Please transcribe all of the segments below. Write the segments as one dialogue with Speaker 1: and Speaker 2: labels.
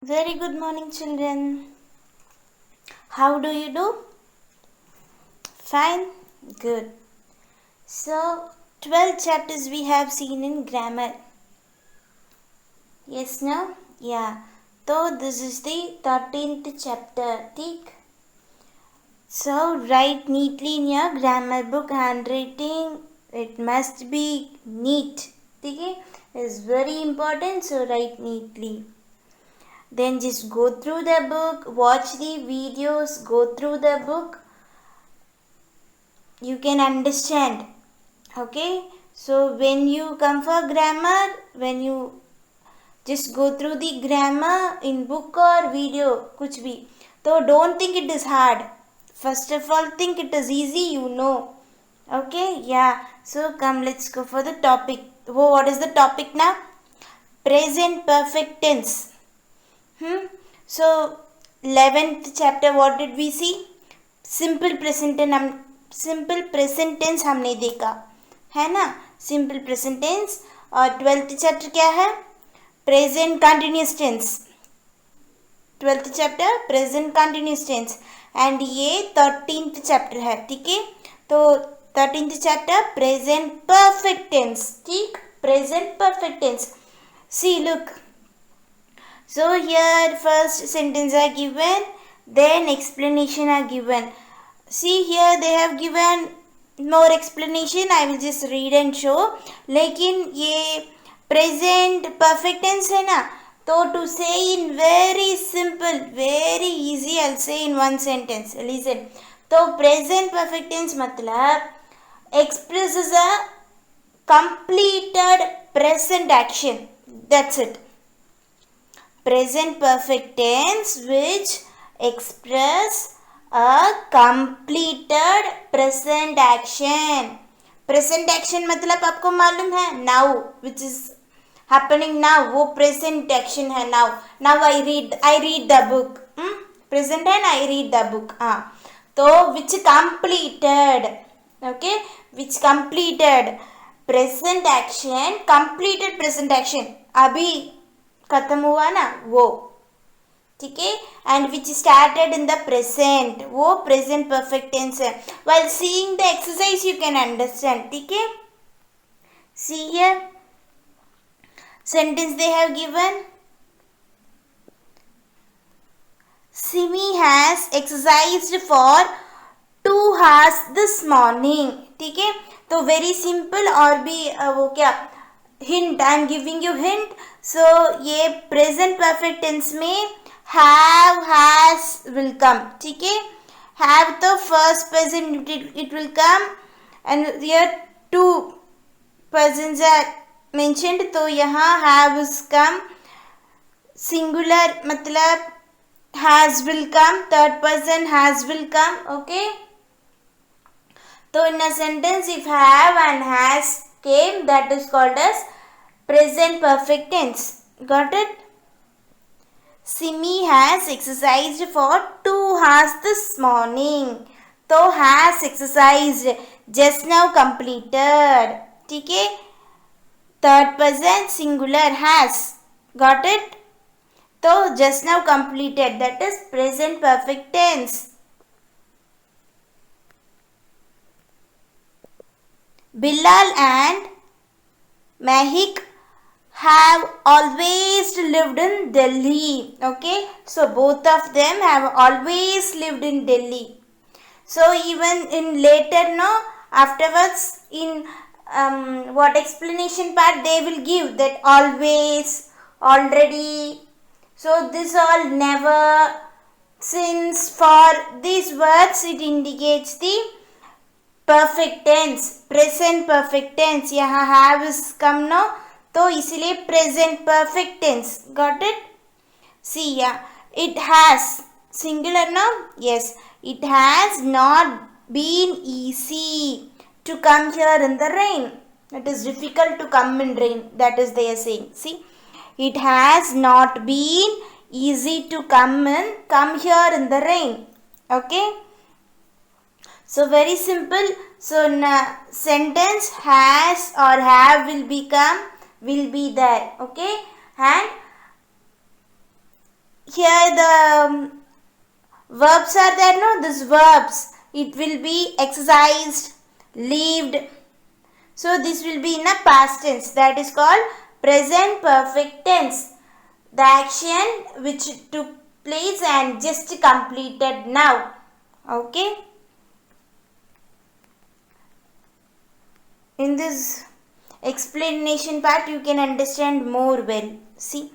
Speaker 1: Very good morning, children. How do you do? Fine? Good. So, 12 chapters we have seen in grammar. Yes, no? Yeah. So, this is the 13th chapter. Take. So, write neatly in your grammar book. Handwriting, it must be neat. Okay? It's very important, so write neatly. Then just go through the book, watch the videos, go through the book. You can understand. Okay, so when you come for grammar, when you just go through the grammar in book or video, kuch bhi, so don't think it is hard. First of all, think it is easy, you know. Okay, yeah. So come, let's go for the topic. Oh, what is the topic now? Present perfect tense. So 11th chapter, what did we see? Simple present tense हमने देखा है ना, simple present tense. और 12th chapter क्या है? Present continuous tense. 12th chapter present continuous tense. And ये 13th chapter है. ठीक है, तो 13th chapter present perfect tense. ठीक, present perfect tense. See look. So here first sentence are given, then explanation are given. See here they have given more explanation. I will just read and show. लेकिन ये present perfect tense है ना, तो to say in very simple, very easy, I'll say in one sentence. Listen. तो present perfect tense मतलब expresses a completed present action. That's it. Present perfect tense which express a completed present action. Present action मतलब आपको मालूम है, now which is happening now, वो present action है. now I read the book. Present है ना, I read the book. हाँ, तो which completed. Okay, which completed present action, completed present action, अभी खत्म हुआ ना वो. ठीक है, and which started in the present, वो प्रेजेंट परफेक्ट टेंस है. While seeing the exercise you can understand. ठीक है, see here sentence they have given. Simi has exercised for 2 hours this morning. ठीक है, तो वेरी सिंपल. और भी वो क्या hint, I am giving you hint. So ये प्रेजेंट परफेक्ट टेंस में हैव हैज विल कम. ठीक है, हैव तो first present it will come and here 2 persons are mentioned, तो यहाँ हैव इज कम. सिंगुलर मतलब has will come, third person has will come. Okay, तो in a sentence if have and has came, that is called as present perfect tense. Got it? Simi has exercised for 2 hours this morning. तो has exercised just now completed. ठीक है, third person singular has. Got it? तो just now completed, that is present perfect tense. Bilal and Mahik have always lived in Delhi. Okay, so both of them have always lived in Delhi. So even in later, no, afterwards in what explanation part they will give that always, already. So this all, never, since, for, these words it indicates the perfect tense, present perfect tense. यहाँ have is come no, तो इसलिए present perfect tense. Got it? See, yeah, it has singular no. Yes, it has not been easy to come here in the rain. It is difficult to come in rain. That is they are saying. See, it has not been easy to come here in the rain. Okay. So very simple. So sentence has or have will be there. Okay, and here the verbs are there. No, these verbs. It will be exercised, lived. So this will be in a past tense. That is called present perfect tense. The action which took place and just completed now. Okay. In this explanation part you can understand more well. See,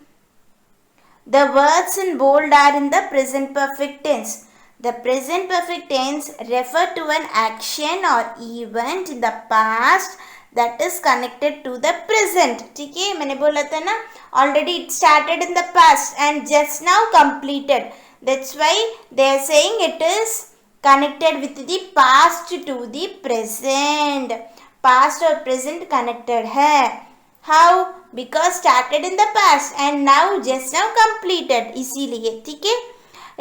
Speaker 1: the words in bold are in the present perfect tense. The present perfect tense refer to an action or event in the past that is connected to the present. ठीक है, मैंने बोला था ना, already it started in the past and just now completed. That's why they are saying it is connected with the past to the present. Past or present connected है. How? Because started in the past and now just now completed. इसीलिए, ठीक है.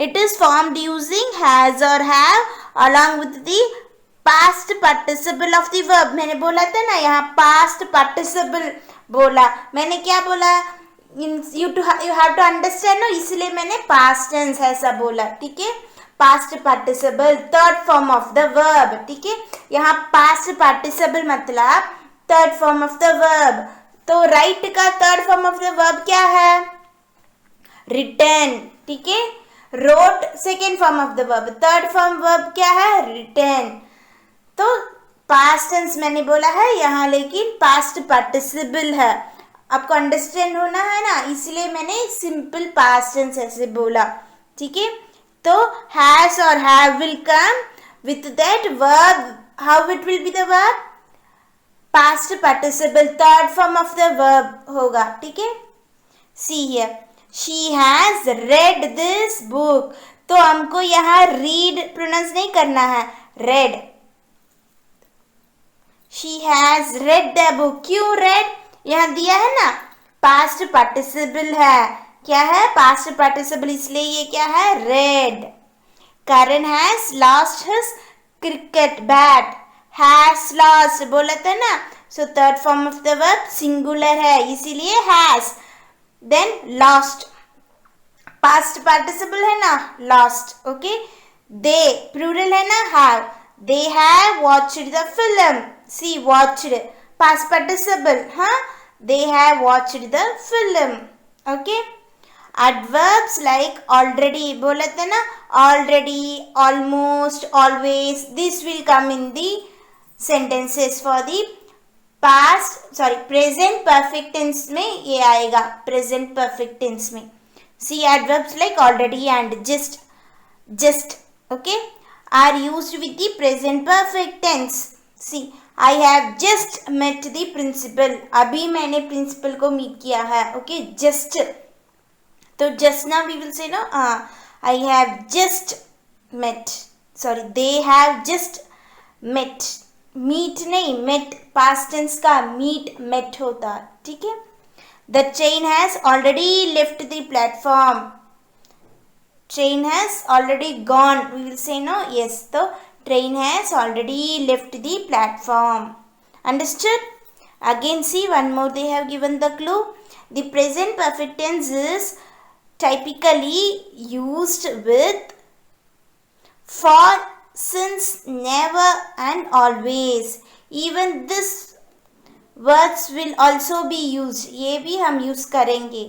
Speaker 1: It is formed using has or have along with the past participle of the verb. मैंने बोला था ना, यहाँ past participle बोला. मैंने क्या बोला? You have to understand no, इसलिए मैंने past tense ऐसा बोला. ठीक है. Past participle, third form of the verb. ठीक है. यहाँ past participle मतलब third form of the verb. तो राइट का third form of the verb क्या है? रिटन. ठीक है. Wrote second form of the verb. Third form verb क्या है? रिटन. तो पास्ट टेंस मैंने बोला है यहाँ, लेकिन पास्ट पार्टिसिपल है. आपको अंडरस्टैंड होना है ना, इसलिए मैंने सिंपल पास्ट टेंस ऐसे बोला. ठीक है. तो हैज और have will come with that verb. How it will be the verb? Past participle, third form of the verb होगा. ठीक है. See here, she has read this book. तो हमको यहाँ रीड प्रोनाउंस नहीं करना है, red. She has read the book. क्यों रेड? यहाँ दिया है ना, पास्ट पार्टिसिपल है. क्या है? पास्ट पार्टिसिपल, इसलिए ये क्या है? Read. Karan has lost his cricket bat. Has lost बोला था ना, so third form of the verb singular है, इसीलिए has. Then lost, past participle है ना, लॉस्ट. ओके. दे प्लूरल है ना, have. They have watched the film. See watched past participle. हाँ, they have watched the film. Okay. Adverbs like already बोला था ना, already, almost, always, this will come in the sentences for the present perfect tense में ये आएगा, present perfect tense में. See, adverbs like already and just, okay, are used with the present perfect tense. See, I have just met the principal. अभी मैंने principal को meet किया है. Okay, just. तो just now we will say no, I have just met. Sorry, they have just met. Meet नहीं, met past tense का meet met होता. ठीक है. The train has already left the platform. Train has already gone. We will say no. Yes, so train has already left the platform. Understood? Again, see one more. They have given the clue. The present perfect tense is typically used with for, since, never and always. Even this words will also be used. ये भी हम use करेंगे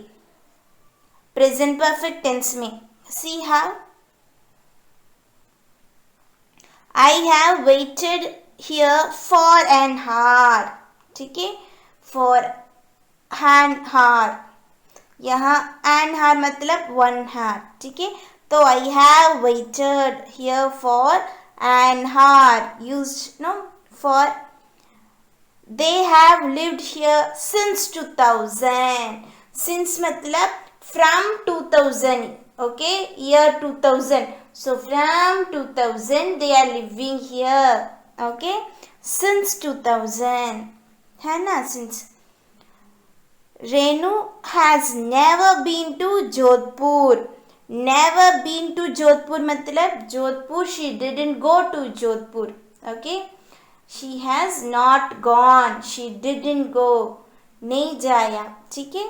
Speaker 1: present perfect tense में. See how? I have waited here for an hour. ठीक है. For an hour, यहाँ an hour मतलब 1 hour. ठीक है. तो I have waited here for an hour. Used no for. They have lived here since 2000. Since मतलब from 2000. Okay, year 2000. So from 2000 they are living here. Okay, since 2000 है ना, since. Renu has never been to Jodhpur. Never been to Jodhpur मतलब Jodhpur, she didn't go to Jodhpur. Okay. She has not gone, she didn't go, नहीं जाया. ठीक है.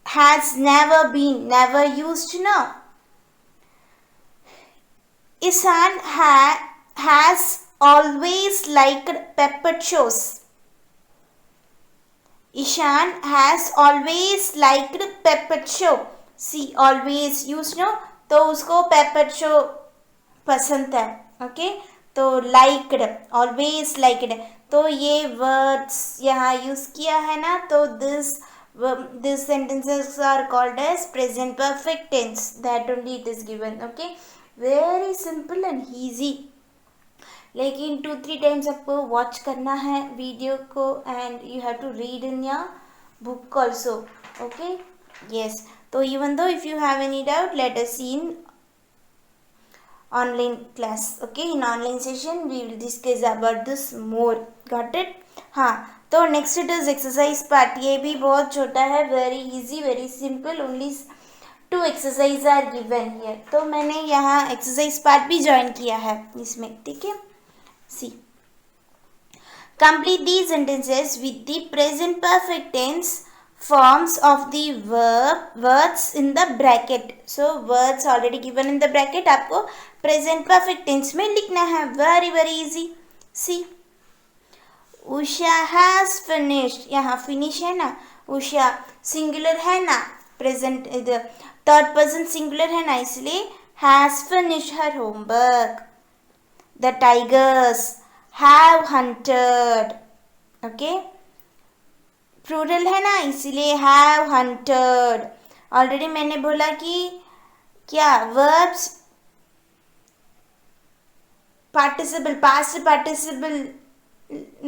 Speaker 1: Has never been, never used to know. Ishan has always liked paper shows. Ishan has always liked Pepper Show. See, always use no, तो उसको Pepper Show पसंद है. Okay. तो liked, always liked. तो ये words यहाँ यूज किया है ना, तो this sentences are called as present perfect tense. That only it is given. Okay. Very simple and easy. लेकिन 2-3 टाइम्स आपको वॉच करना है वीडियो को and you have to read in your book also. Okay. Yes. तो even though if you have any doubt let us see in online class. Okay. In online session we will discuss about this more. Got it. हाँ. तो next it is exercise part. ये भी बहुत छोटा है, very easy, very simple. Only 2 exercise are given here. तो मैंने यहाँ एक्सरसाइज पार्ट भी ज्वाइन किया है इसमें. ठीक है. See, complete these sentences with the present perfect tense forms of the words in the bracket. So words already given in the bracket, आपको present perfect tense में लिखना है. Very very easy. See, Usha has finished. यहाँ finish है ना, Usha singular है ना, present third person singular है ना, इसलिए has finished her homework. The tigers have hunted. Okay. Plural है ना, इसलिए have hunted. ऑलरेडी मैंने बोला कि क्या verbs पार्टिसिपल, पास्ट पार्टिसिपल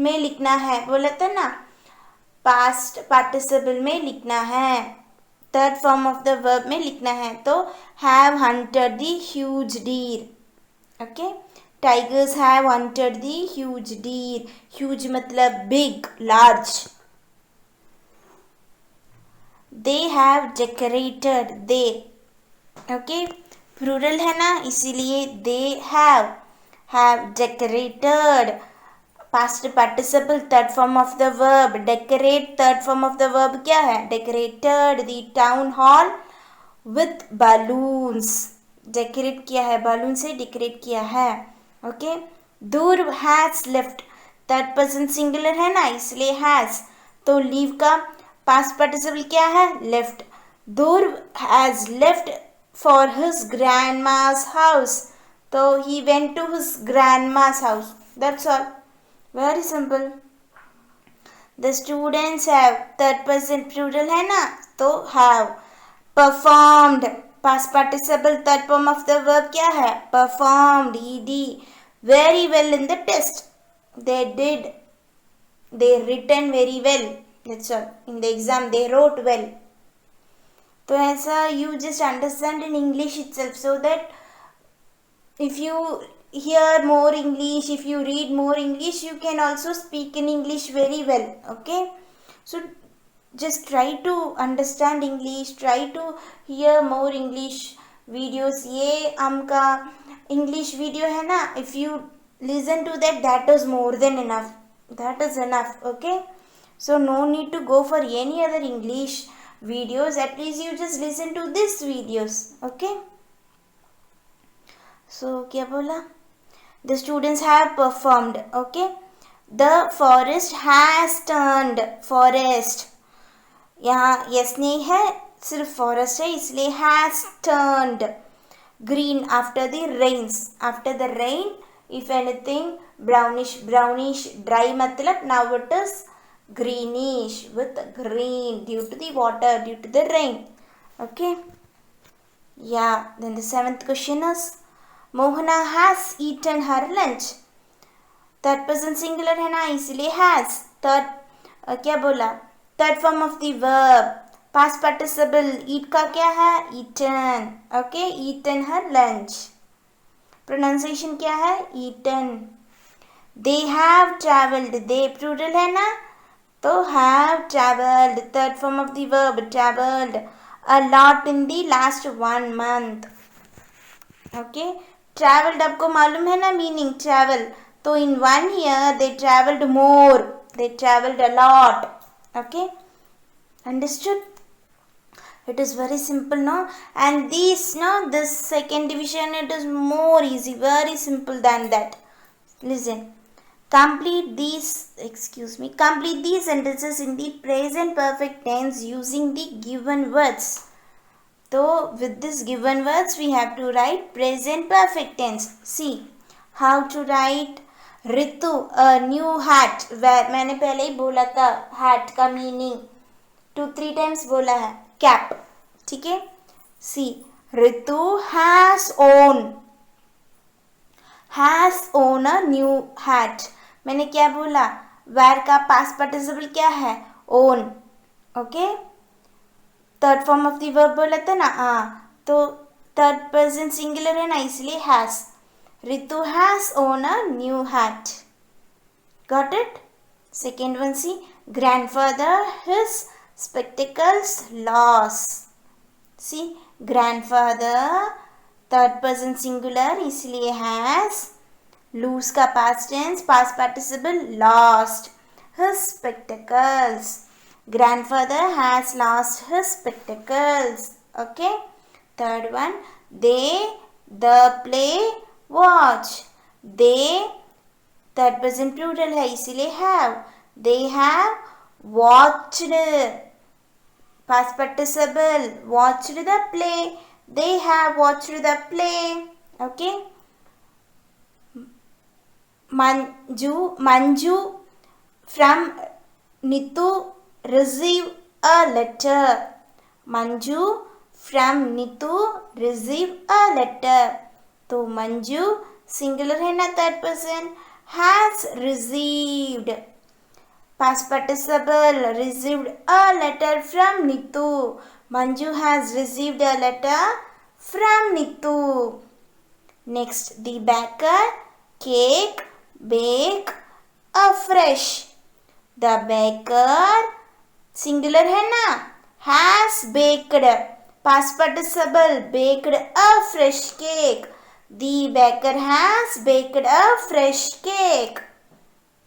Speaker 1: में लिखना है, बोला था ना. पास्ट पार्टिसिपल में लिखना है, third form of the verb में लिखना है. तो have hunted the huge deer. Okay. Tigers have hunted the huge deer. Huge मतलब big, large. They have decorated. They. Okay. Plural है ना, इसीलिए they have decorated. Past participle, third form of the verb. Decorate, third form of the verb क्या है? Decorated the town hall with balloons. Decorate किया है, balloon से decorate किया है. Okay. Dhruv has left, third person singular है ना, इसलिए हैज. तो लीव का पास्ट पार्टिसिपल क्या है? Left. Dhruv has left for his grandma's house. तो he went to his grandma's house. That's all. Very simple. The students have, third person plural है ना, तो have. Performed, past participle, third form of the verb क्या है? Performed, ed. Very well in the test. They did. They written very well. That's all. In the exam they wrote well. तो ऐसा you just understand in English itself, so that if you hear more English, if you read more English, you can also speak in English very well. Okay. So just try to understand English, try to hear more English videos. ये हमका English video है ना, if you listen to that, that is more than enough. That is enough. Okay. So no need to go for any other English videos. At least you just listen to these videos. Okay. So क्या बोला? The students have performed. Okay. The forest has turned. Forest. यहाँ S नहीं है, सिर्फ forest है, इसलिए has turned green after the rains. After the rain if anything brownish, brownish dry मतलब now it is greenish with green due to the water, due to the rain. Okay. Yeah. Then the 7th question is Mohana has eaten her lunch. Third person singular है ना, इसलिए has. Third क्या बोला? Third form of the verb, past participle. Eat का क्या है? Eaten. Okay. Eaten her lunch. Pronunciation क्या है? Eaten. They have travelled. They plural है ना, तो have travelled. Third form of the verb travelled a lot in the last 1 month. Okay, travelled आपको मालूम है ना मीनिंग ट्रैवल, तो इन 1 year they traveled more, they traveled a lot. Okay, understood? It is very simple, no? And this, no, this second division, it is more easy, very simple than that. Listen, complete these sentences in the present perfect tense using the given words. So with this given words we have to write present perfect tense. See how to write. Ritu a new hat. मैंने पहले ही बोला था hat का meaning 2-3 times बोला है. Cap, ठीक है. See, Ritu has on a new hat. मैंने क्या बोला, where का past participle क्या है, own. Okay, third form of the verb बोला था ना, तो थर्ड पर्सन सिंगुलर है ना, इसलिए has. Ritu has own a new hat. Got it? Second one, C grandfather his spectacles loss. C grandfather third person singular इसलिए हैज. लूज का past tense past participle lost. His spectacles. Grandfather has lost his spectacles. Okay. Third one, they, the, play, watch. They third person plural है इसीलिए have. They have watched past participle watched the play. They have watched the play. Okay. Manju from Nitu receive a letter. Manju from Nitu receive a letter. तो Manju singular है ना, third person, has received past participle received a letter from Nitu. Manju has received a letter from Nitu. Next, the baker cake bake afresh. The baker singular है ना, has baked past participle baked a fresh cake. The baker has baked a fresh cake.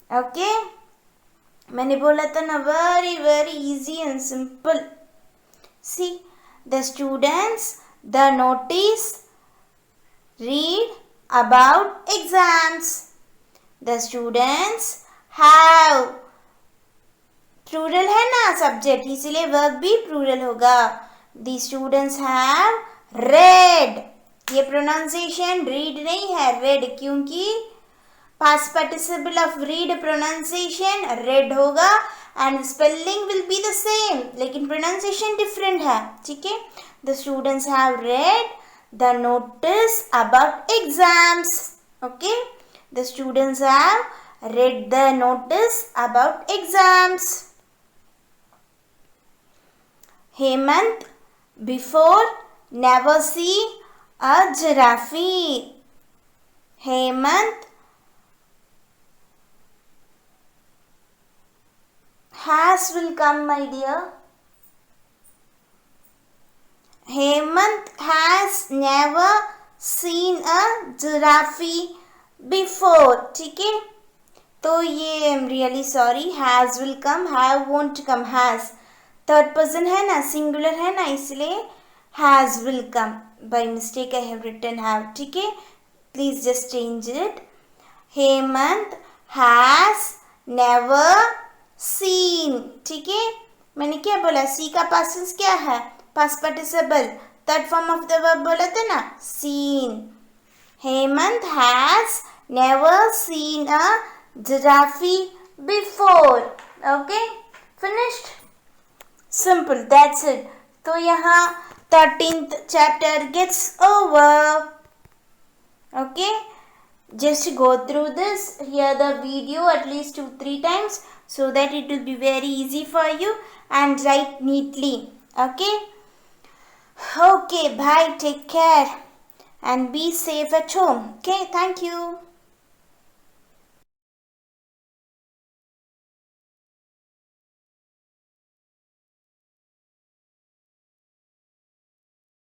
Speaker 1: Okay, मैंने बोला था ना, very very easy and simple. See, the students the notice read about exams. The students have plural है ना subject, इसीलिए verb भी plural होगा. The students have read. ये प्रोनाउंसिएशन रीड नहीं है, रेड, क्योंकि past participle of read pronunciation read होगा and spelling will be the same, लेकिन प्रोनाउंसिएशन डिफरेंट है. ठीक है. The students have read the notice about exams. Okay, the students have read the notice about exams. Hemant before never see a giraffe. Hemant has will come, my dear. Hemant has never seen a giraffe before. ठीक है. तो ये I am really sorry, has will come, have won't come. Has third person है ना, singular है ना, इसलिए has will come. By mistake I have written have. ठीक है, please just change it. Hemant has never seen. ठीक है, मैंने क्या बोला, सी का पास्ट टेंस क्या है, past participle. Third form of the verb बोला था ना, seen. Hemant has never seen a giraffe before. Okay, finished? Simple, that's it. तो यहाँ 13th chapter gets over. Okay, just go through this, hear the video at least 2-3 times so that it will be very easy for you and write neatly. Okay, okay, bye, take care and be safe at home. Okay, thank you.